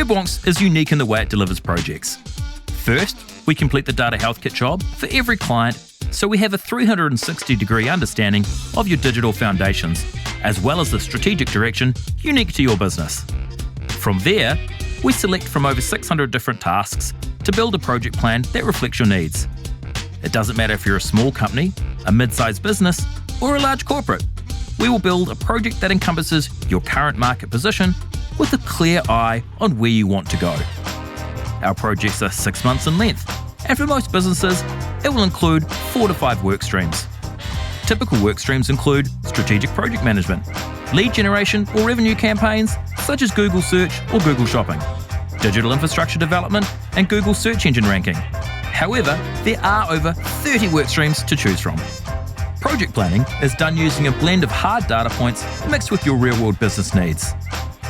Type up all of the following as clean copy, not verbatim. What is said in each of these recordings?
Wonks is unique in the way it delivers projects. First, we complete the data health kit job for every client, so we have a 360-degree understanding of your digital foundations, as well as the strategic direction unique to your business. From there, we select from over 600 different tasks to build a project plan that reflects your needs. It doesn't matter if you're a small company, a mid-sized business, or a large corporate. We will build a project that encompasses your current market position with a clear eye on where you want to go. Our projects are 6 months in length, and for most businesses, it will include 4 to 5 work streams. Typical work streams include strategic project management, lead generation or revenue campaigns such as Google Search or Google Shopping, digital infrastructure development, and Google search engine ranking. However, there are over 30 work streams to choose from. Project planning is done using a blend of hard data points mixed with your real-world business needs.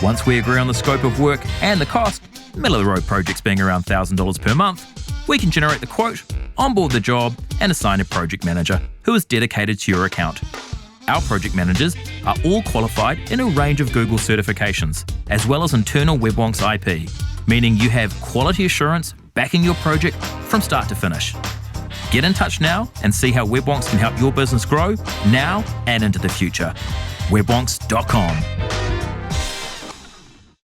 Once we agree on the scope of work and the cost, middle-of-the-road projects being around $1,000 per month, we can generate the quote, onboard the job, and assign a project manager who is dedicated to your account. Our project managers are all qualified in a range of Google certifications, as well as internal Wonks IP, meaning you have quality assurance backing your project from start to finish. Get in touch now and see how Wonks can help your business grow now and into the future. Wonks.com.